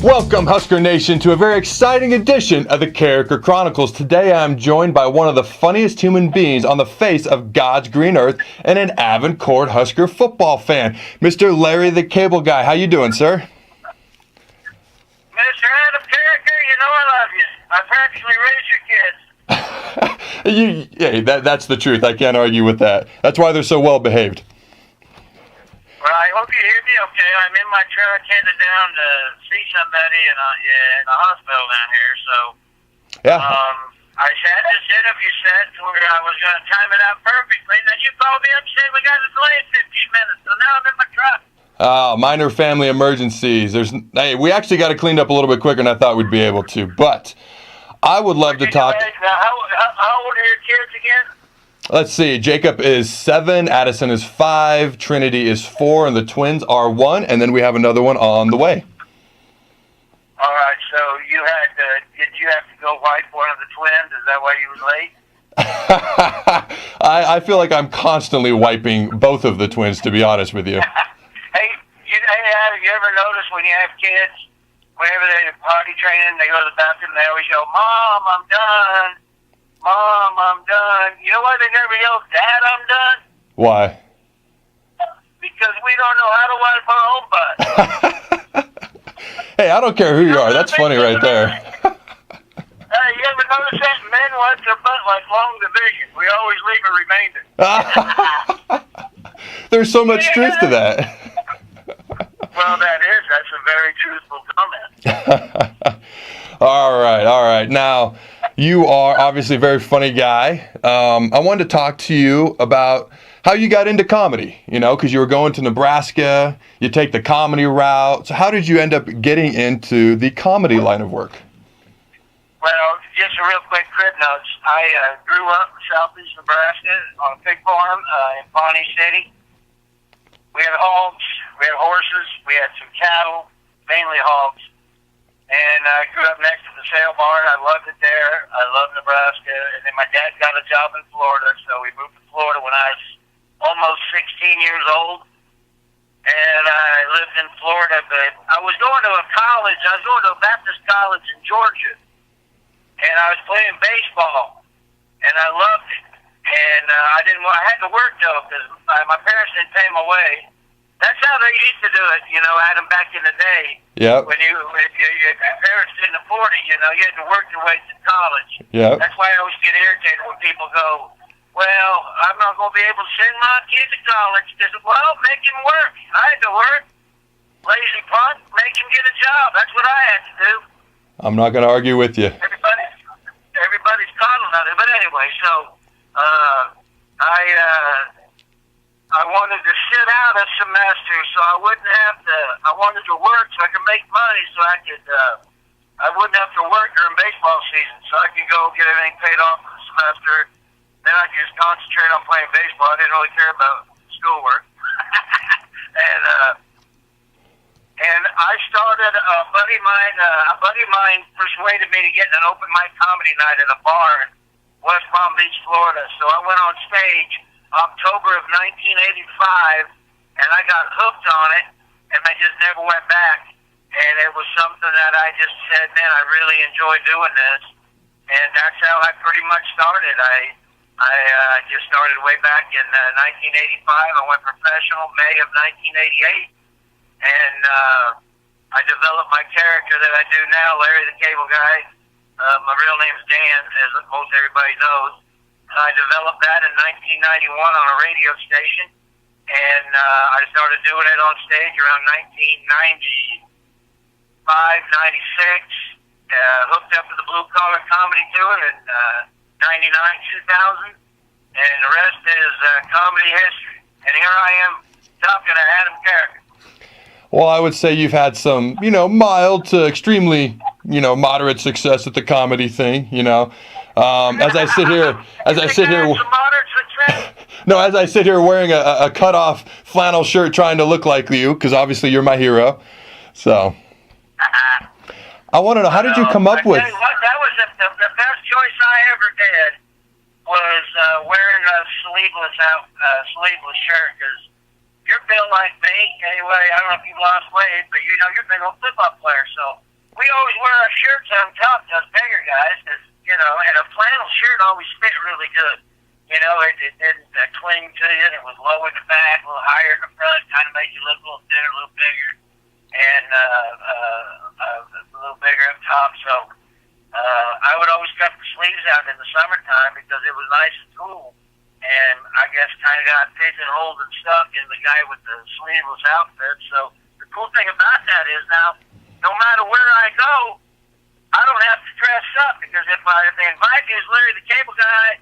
Welcome, Husker Nation, to a very exciting edition of the Carriker Chronicles. Today I'm joined by one of the funniest human beings on the face of God's green earth and an avid core Husker football fan, Mr. Larry the Cable Guy. How you doing, sir? Mr. Adam Carriker, you know I love you. I practically raised your kids. That's the truth. I can't argue with that. That's why they're so well behaved. Well, I hope you hear me okay. I'm in my truck headed down to see somebody in the hospital down here. So, Yeah. I had this interview set where I was going to time it out perfectly. And then you called me up and said we got to delay it 15 minutes. So now I'm in my truck. Minor family emergencies. We actually got it cleaned up a little bit quicker than I thought we'd be able to. But I would love to talk. How old are your kids again? Let's see. Jacob is 7, Addison is 5, Trinity is 4, and the twins are 1, and then we have another one on the way. All right. So did you have to go wipe one of the twins? Is that why you was late? I feel like I'm constantly wiping both of the twins, to be honest with you. Hey, have you ever noticed when you have kids, whenever they're potty training, they go to the bathroom, they always yell, "Mom, I'm done. Mom, I'm done." You know why they never yell, "Dad, I'm done"? Why? Because we don't know how to wipe our own butt. Hey, I don't care who you are. That's funny right there. You ever notice that? Men wipe their butt like long division. We always leave a remainder. There's so much truth to that. Well, that's a very truthful comment. All right. Now, you are obviously a very funny guy. I wanted to talk to you about how you got into comedy, because you were going to Nebraska, you take the comedy route. So how did you end up getting into the comedy line of work? Well, just a real quick crib notes. I grew up in southeast Nebraska on a pig farm in Pawnee City. We had hogs, we had horses, we had some cattle, mainly hogs. And I grew up next to the sale barn. I loved it there. I loved Nebraska. And then my dad got a job in Florida, so we moved to Florida when I was almost 16 years old. And I lived in Florida, but I was going to a college. I was going to a Baptist college in Georgia. And I was playing baseball, and I loved it. And I had to work, though, because my parents didn't pay my way. That's how they used to do it, Adam, back in the day. Yep. If your parents didn't afford it, you had to work your way to college. Yep. That's why I always get irritated when people go, "Well, I'm not going to be able to send my kid to college." Well, make him work. I had to work. Lazy punk, make him get a job. That's what I had to do. I'm not going to argue with you. Everybody's coddling on it. But anyway, so I wanted to sit out a semester so I wouldn't have to. I wanted to work so I could make money so I could. I wouldn't have to work during baseball season, so I could go get everything paid off for the semester. Then I could just concentrate on playing baseball. I didn't really care about schoolwork. And I started. A buddy of mine persuaded me to get an open mic comedy night at a bar in West Palm Beach, Florida. So I went on stage October of 1985, and I got hooked on it, and I just never went back. And it was something that I just said, man, I really enjoy doing this, and that's how I pretty much started. I just started way back in 1985. I went professional May of 1988, and I developed my character that I do now, Larry the Cable Guy. My real name's Dan, as most everybody knows. I developed that in 1991 on a radio station, and I started doing it on stage around 1995, 96. Hooked up with the blue collar comedy tour in 99, 2000, and the rest is comedy history. And here I am talking to Adam Carriker. Well, I would say you've had some, mild to extremely, moderate success at the comedy thing, As I sit here, no, as I sit here wearing a cut-off flannel shirt, trying to look like you, because obviously you're my hero. So, I want to know, how did you come up with? That was the best choice I ever did. Was wearing a sleeveless shirt, because you're built like me. Anyway, I don't know if you lost weight, but you're a big old football player, so we always wear our shirts on top, us bigger guys, and a flannel shirt always fit really good. It didn't cling to you. It was low in the back, a little higher in the front, kind of made you look a little thinner, a little bigger, and a little bigger up top. So I would always cut the sleeves out in the summertime because it was nice and cool. And I guess kind of got pigeonholed and stuck in the guy with the sleeveless outfit. So the cool thing about that is now, no matter where I go, I don't have to dress up because if they invite me as Larry the Cable Guy,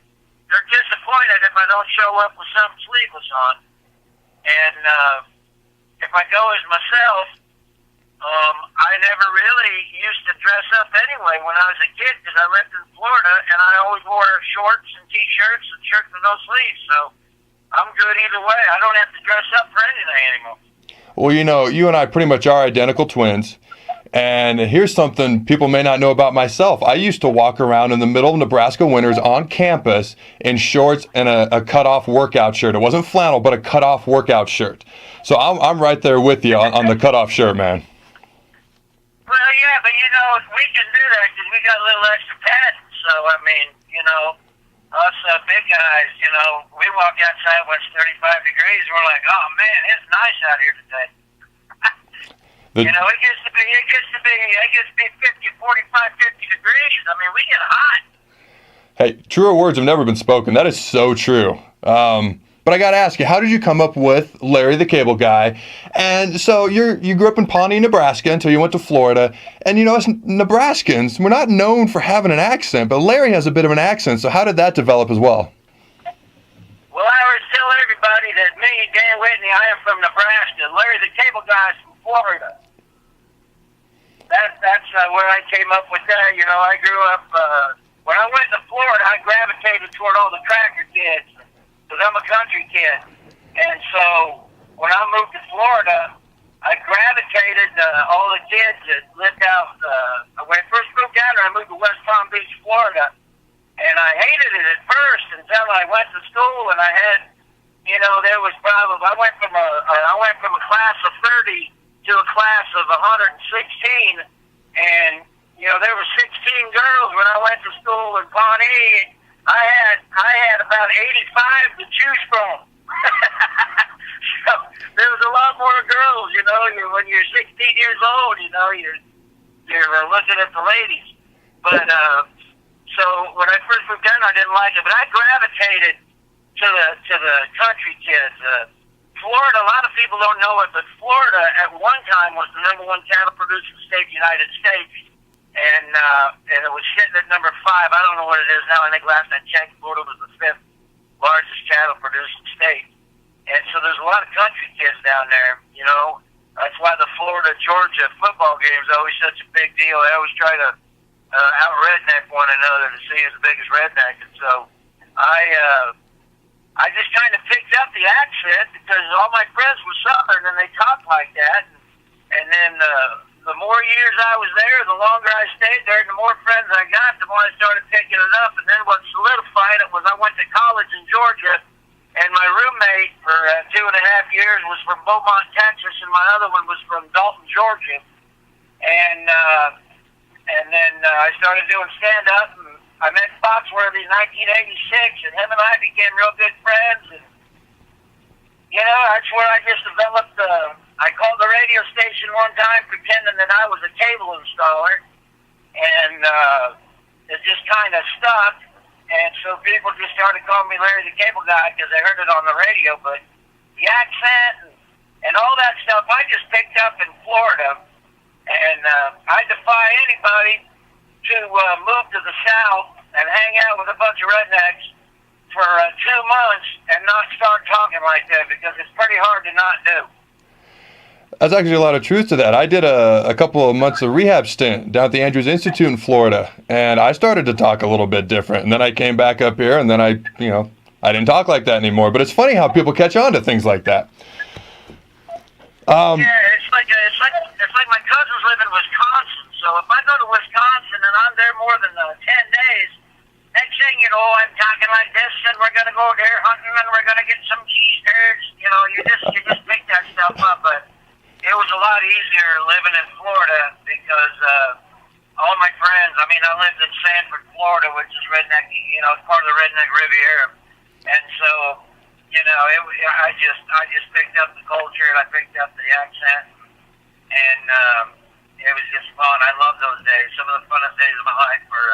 they're disappointed if I don't show up with something sleeveless on. And if I go as myself, I never really used to dress up anyway when I was a kid because I lived in Florida and I always wore shorts and T-shirts and shirts with no sleeves. So I'm good either way. I don't have to dress up for anything anymore. Well, you and I pretty much are identical twins. And here's something people may not know about myself. I used to walk around in the middle of Nebraska winters on campus in shorts and a cut-off workout shirt. It wasn't flannel, but a cut-off workout shirt. So I'm right there with you on the cut-off shirt, man. Well, yeah, but we can do that because we got a little extra padding. So, us big guys, we walk outside when it's 35 degrees, and we're like, oh, man, it's nice out here today. It gets to be 50, 45, 50 degrees. I mean, we get hot. Hey, truer words have never been spoken. That is so true. But I got to ask you, how did you come up with Larry the Cable Guy? And so you grew up in Pawnee, Nebraska until you went to Florida. And us Nebraskans, we're not known for having an accent, but Larry has a bit of an accent. So how did that develop as well? Well, I always tell everybody that me, Dan Whitney, I am from Nebraska. Larry the Cable Guy is from Florida. That's where I came up with that. I grew up, when I went to Florida, I gravitated toward all the cracker kids. Because I'm a country kid. And so when I moved to Florida, I gravitated all the kids that lived out. When I first moved down there, I moved to West Palm Beach, Florida. And I hated it at first until I went to school and I had, there was I went from a class of 30 to a class of 116. And, there were 16 girls when I went to school in Pawnee. I had about 85 to choose from. So there was a lot more girls, when you're 16 years old, you're looking at the ladies. But so when I first moved down, I didn't like it, but I gravitated to the country kids. Florida, a lot of people don't know it, but Florida at one time was the #1 cattle producing state in the United States. And it was sitting at number 5. I don't know what it is now. I think last I checked, Florida was the 5th largest cattle producing state. And so there's a lot of country kids down there, That's why the Florida-Georgia football game is always such a big deal. They always try to out-redneck one another to see who's the biggest redneck. And so I just kind of picked up the accent because all my friends were Southern and they talked like that. And then the more years I was there, the longer I stayed there, and the more friends I got, the more I started picking it up. And then what solidified it was I went to college in Georgia, and my roommate for 2.5 years was from Beaumont, Texas, and my other one was from Dalton, Georgia. And then I started doing stand-up, and I met Foxworthy in 1986, and him and I became real good friends. And, that's where I just developed I called the radio station one time pretending that I was a cable installer, and it just kind of stuck. And so people just started calling me Larry the Cable Guy because they heard it on the radio. But the accent and all that stuff I just picked up in Florida. And I defy anybody to move to the South and hang out with a bunch of rednecks for 2 months and not start talking like that because it's pretty hard to not do. That's actually a lot of truth to that. I did a couple of months of rehab stint down at the Andrews Institute in Florida, and I started to talk a little bit different. And then I came back up here, and then I didn't talk like that anymore. But it's funny how people catch on to things like that. Yeah, it's like my cousins live in Wisconsin. So if I go to Wisconsin and I'm there more than 10 days, next thing you know, I'm talking like this, and we're gonna go deer hunting, and we're gonna get some cheese curds. You just pick that stuff up. But it was a lot easier living in Florida because mean, I lived in Sanford, Florida, which is redneck, you know, it's part of the redneck Riviera. And so, you know, I just picked up the culture and I picked up the accent, and it was just fun. I love those days. Some of the funnest days of my life were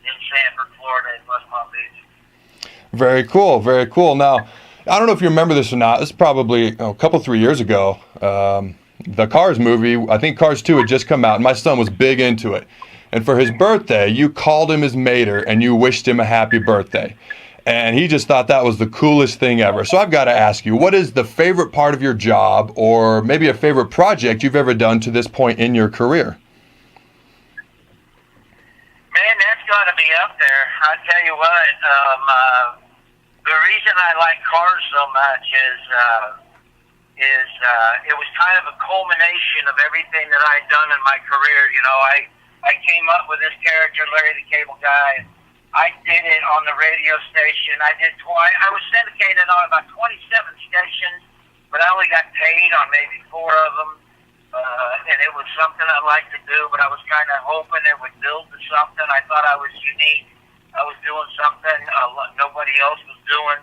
in Sanford, Florida, in West Palm Beach. Very cool, very cool. Now, I don't know if you remember this or not. This is probably a couple, 3 years ago. The Cars movie, I think Cars 2 had just come out, and my son was big into it. And for his birthday, you called him his mater, and you wished him a happy birthday. And he just thought that was the coolest thing ever. So I've got to ask you, what is the favorite part of your job, or maybe a favorite project you've ever done to this point in your career? Man, that's got to be up there. I tell you what, the reason I like Cars so much is it was kind of a culmination of everything that I'd done in my career. You know, I came up with this character, Larry the Cable Guy. I did it on the radio station. I did twice. I was syndicated on about 27 stations, but I only got paid on maybe 4 of them. And it was something I liked to do, but I was kind of hoping it would build to something. I thought I was unique. I was doing something nobody else was doing.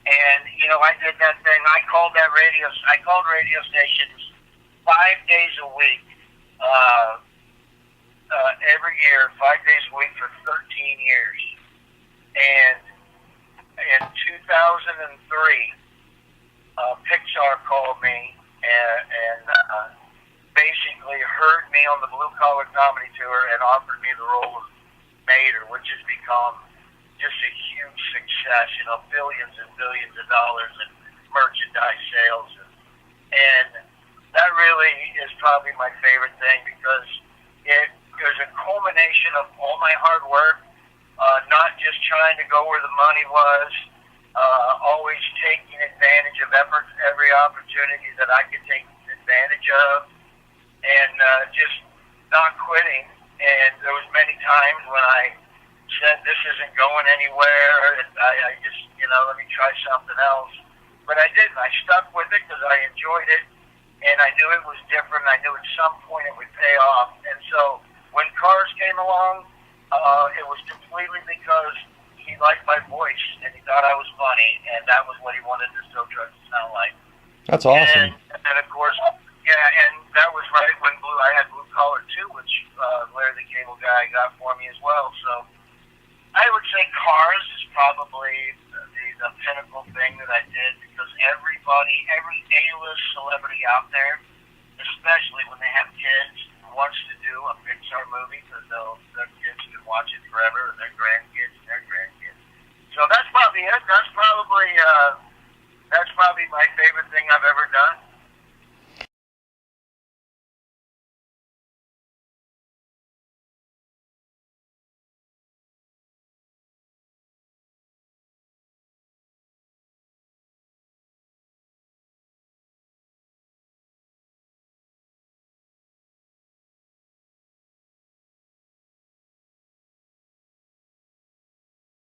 And, you know, I did that thing. I called radio stations 5 days a week, every year, 5 days a week for 13 years. And in 2003, Pixar called me and basically heard me on the Blue Collar Comedy Tour and offered me the role of Mater, which has become just a huge success, you know, billions and billions of dollars in merchandise sales. And that really is probably my favorite thing, because there's a culmination of all my hard work, not just trying to go where the money was, always taking advantage of every opportunity that I could take advantage of, and just not quitting. And there was many times when I said, this isn't going anywhere, and I just, you know, let me try something else. But I didn't. I stuck with it because I enjoyed it, and I knew it was different. I knew at some point it would pay off. And so when Cars came along, it was completely because he liked my voice, and he thought I was funny, and that was what he wanted the tow truck to sound like. That's awesome. And of course, yeah, and that was right when I had Blue Collar 2, which Larry the Cable Guy got for me as well. So I would say Cars is probably the pinnacle thing that I did, because every A-list celebrity out there, especially when they have kids, wants to do a Pixar movie, because their kids can watch it forever, and their grandkids and their grandkids. So that's probably it. That's probably my favorite thing I've ever done.